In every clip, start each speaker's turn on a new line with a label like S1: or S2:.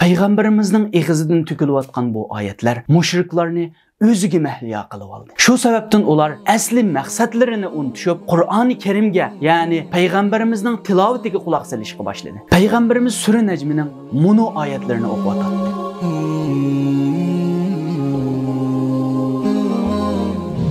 S1: Payg'ambarimizning ig'izidan to'kilayotgan bu oyatlar mushriklarni o'ziga mahliyo qilib oldi. Shu sababdan ular asli maqsadlarini unutib, Qur'oni Karimga, ya'ni payg'ambarimizning tilovatiga quloq solishga boshladi. Payg'ambarimiz sura Najmning mono oyatlarini o'qiyotdi.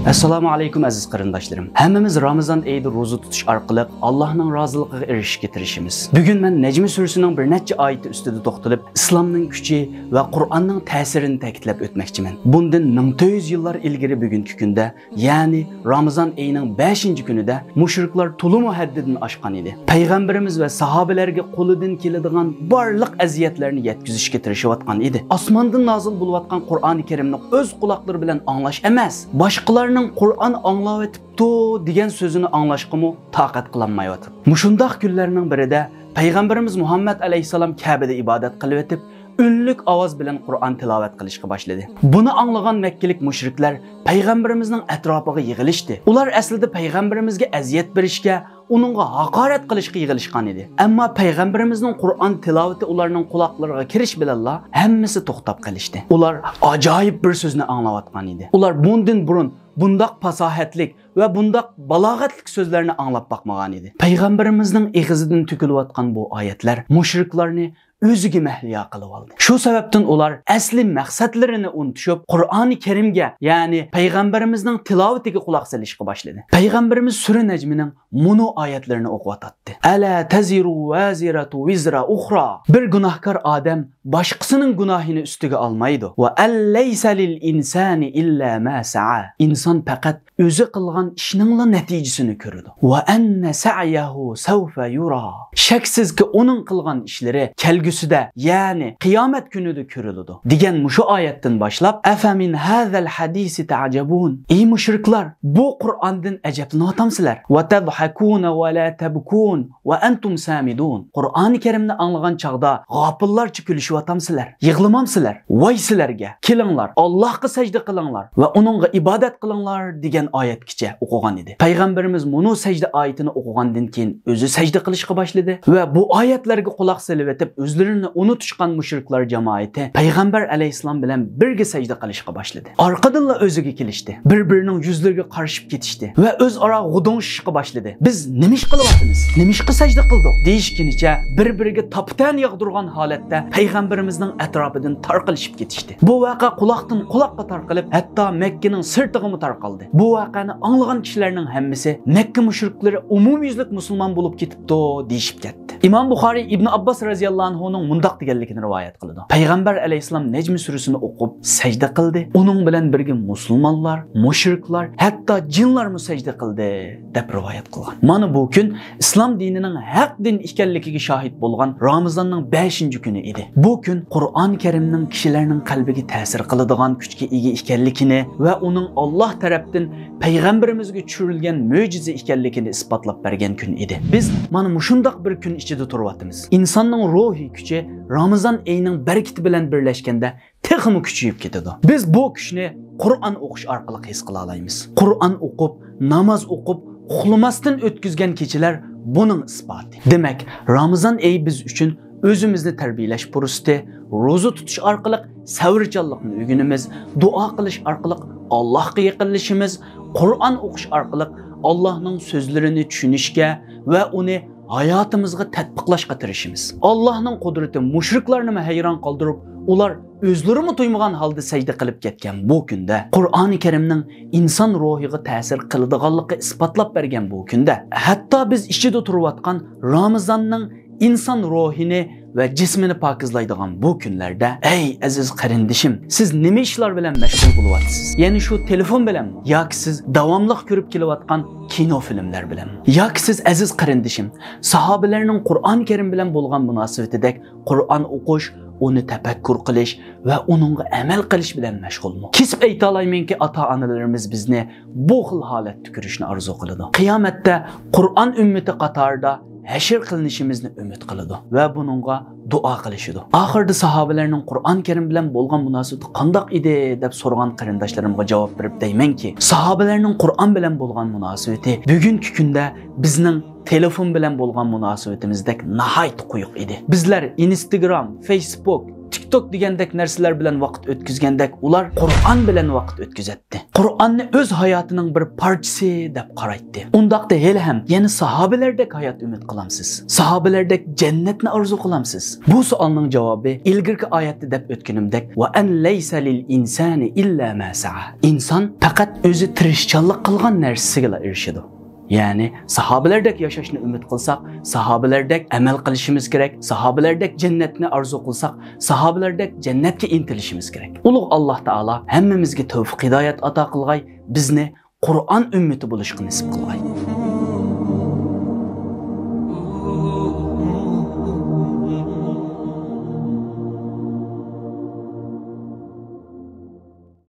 S1: Assalomu alaykum aziz qarindoshlarim. Hammamiz Ramazon oyida roza tutish orqali Allohning roziligiga erishishga tirishamiz. Bugun men Najm surasining bir necha oyati ustida to'xtalib, islomning kuchi va Qur'onning ta'sirini ta'kidlab o'tmoqchiman. Bundan 1400 yillar ilgari bugungi kunda, ya'ni Ramazon oyining 5-kunida mushriklar to'liq haddidan oshgan edi. Payg'ambarimiz va sahobalarga qo'lidan keladigan barliq aziyatlarni yetkazishga tirishayotgan edi. Osmondan nozil bo'layotgan Qur'oni Karimni o'z quloqlari bilan anglash emas, boshqalarning Qur'on anglab etibdi degan so'zini anglashqimi taqat qilolmayotdi. Mushundaq kunlarning birida payg'ambarimiz Muhammad alayhisalom Ka'bada ibodat qilib etib, ünlük ovoz bilan Qur'on tilovat qilishga boshladi. Buni anglagan Makkilik mushriklar payg'ambarimizning atrofiga yig'ilishdi. Ular aslida payg'ambarimizga aziyat berishga, uningga haqorat qilishga yig'ilishgan edi. Ammo payg'ambarimizning Qur'on tilovati ularning quloqlariga kirish bilan hammasi to'xtab qolishdi. Ular ajoyib bir so'zni anglayotgan edi. Ular bundan burun bundaq fasohatlik va bundaq balog'atlik so'zlarni anglab boqmagan edi. Payg'ambarimizning ig'izidan to'kilayotgan bu oyatlar mushriklarni o'ziga mahliyo qilib oldi. Shu sababdan ular asli maqsadlarini unutib, Qur'oni Karimga, ya'ni payg'ambarimizning tilovatiga quloq solishga boshladi. Payg'ambarimiz sura Najmning mono oyatlarini o'qiyotdi. Ala taziru waziratu wizra ukhra. Bir gunohkor odam boshqasining gunohini ustiga olmaydi. Va allaysa lil insani illa ma sa'a. Inson faqat o'zi qilgan ishning natijasini ko'radi. Va anna sa'yahu sawfa yura. Shaksizki uning qilgan ishlari kelgusida, ya'ni qiyomat kunida ko'riladi. Degan mushu oyatdan boshlab afamin hazal hadisi ta'jabun. Ey mushriklar, bu Qur'ondan ajablanasizlar. Va tadhakuna va la tabkun va antum samidun. Qur'oni Karimni anglagan chaqda g'ofillarcha kulishyapsizlar. Yig'lamamsizlar. Voy sizlarga, kelinglar, Allohga sajda qilinglar va uningga ibodat qilinglar degan oyatgacha o'qigan edi. Payg'ambarimiz mono sajda oyatini o'qigandan keyin o'zi sajda qilishga boshladi va bu oyatlarga quloq solib etib o'zlarini unutishgan mushriklar jamoati payg'ambar alayhisalom bilan birga sajda qilishga boshladi. Orqadan o'ziga kelishdi. Bir-birining yuzlariga qarshib ketishdi va o'zaro g'udonishishga boshladi. Biz nima ish qilyapmiz? Nima ishga sajda qildik? Deyishgunicha bir-biriga toptan yog'dirgan holatda payg'ambarimizning atrofidan tarqalishib ketishdi. Bu voqea quloqdan quloqqa tarqalib, hatto Makkaning sirtig'iga tarqaldi. Bu voqeani anglagan kishilarning hammasi Makka mushriklari umumyuzlik musulmon bo'lib ketibdi deyishib ketdi. İmam Buxoriy Ibn Abbas radhiyallohu anhuning mundaq deganligini rivoyat qiladi. Payg'ambar alayhisalom Najm surasini o'qib sajda qildi. Uning bilan birga musulmonlar, mushriklar, hatto jinlar sajda qildi deb rivoyat qilgan. Mana bu kun islom dinining haq din ekanligiga shohid bo'lgan Ramazonning 5-kuni edi. Bu kun Qur'on Karimning kishilarning qalbiga ta'sir qiladigan kuchga ega ekanligini va uning Alloh tarafdan payg'ambarimizga tushirilgan mo'jiza ekanligini isbotlab bergan kun edi. Biz mana mushundaq bir kun ichida turyapmiz. İnsanning ruhiy kuchi Ramazon oyining barakati bilan birlashganda texmi kuchayib ketadi. Biz bu kuchni Qur'on o'qish orqali his qila olamiz. Qur'on o'qib, namoz o'qib, uxlamasdan o'tkazgan kechalar buning isboti. Demak, Ramazon oyi biz uchun o'zimizni tarbiyalash fursati, roza tutish orqali savrchanlikni o'rganamiz, duo qilish orqali Allohga yaqinlashimiz, Qur'on o'qish orqali Allohning so'zlarini tushunishga va uni hayotimizga tatbiqlashga tirishimiz. Allohning qudrati mushriklarni hayron qoldirib, ular o'zlarini to'ymagan holda sajda qilib ketgan bu kunda Qur'oni Karimning inson ruhiga ta'sir qiladiganligi isbotlab bergan bu kunda hatto biz ichida turayotgan Ramazonning inson ruhini ve cismini pakizlaydigan bu kunlarda ey aziz qarindishim, siz nima ishlar bilan mashg'ul bo'lyapsiz? Ya'ni shu telefon bilanmi yoki siz davomli ko'rib kelayotgan kino filmlar bilanmi? Yoki siz aziz qarindishim, sahobalarning Qur'on Karim bilan bo'lgan munosabatidek Qur'on o'qish, uni tafakkur qilish va uningga amal qilish bilan mashg'ulmi? Kesib ayta olmaymanki, ota-onalarimiz bizni bu xil holatda ko'rishni orzu qiladi. Qiyomatda Qur'on ummati qatorida hashr qilinishimizni umid qiladi va buningga duo qilishadi. Oxirda sahobalarning Qur'on Karim bilan bo'lgan munosabati qanday edi deb so'ragan qarindoshlarimga javob berib deymanki, sahobalarning Qur'on bilan bo'lgan munosabati bugungi kunda bizning telefon bilan bo'lgan munosabatimizdek nahayt quyuq edi. Bizlar Instagram, Facebook, TikTok degandek narsalar bilan vaqt o'tkazgandek ular Qur'on bilan vaqt o'tkazatdi. Qur'onni o'z hayotining bir parchasi deb qaraydi. Undaqda hali ham yana sahobalardek hayot umid qilamsiz. Sahobalardek jannatni orzu qilamsiz. Bu savolning javobi ilgirki oyatda deb o'tganimdek va an laysa lil insani illa ma sa'a. Inson faqat o'zi tirishchanlik qilgan narsasiga erishadi. Yani sahabelardek yaşashni umid qilsak, sahabelardek amal qilishimiz kerak, sahabelardek jannatni arzu qilsak, sahabelardek jannatga intilishimiz kerak. Ulug' Alloh taolo hammamizga tavfiq hidoyat ato qilgay, bizni Qur'on ummati bo'lishga nasib qilgay.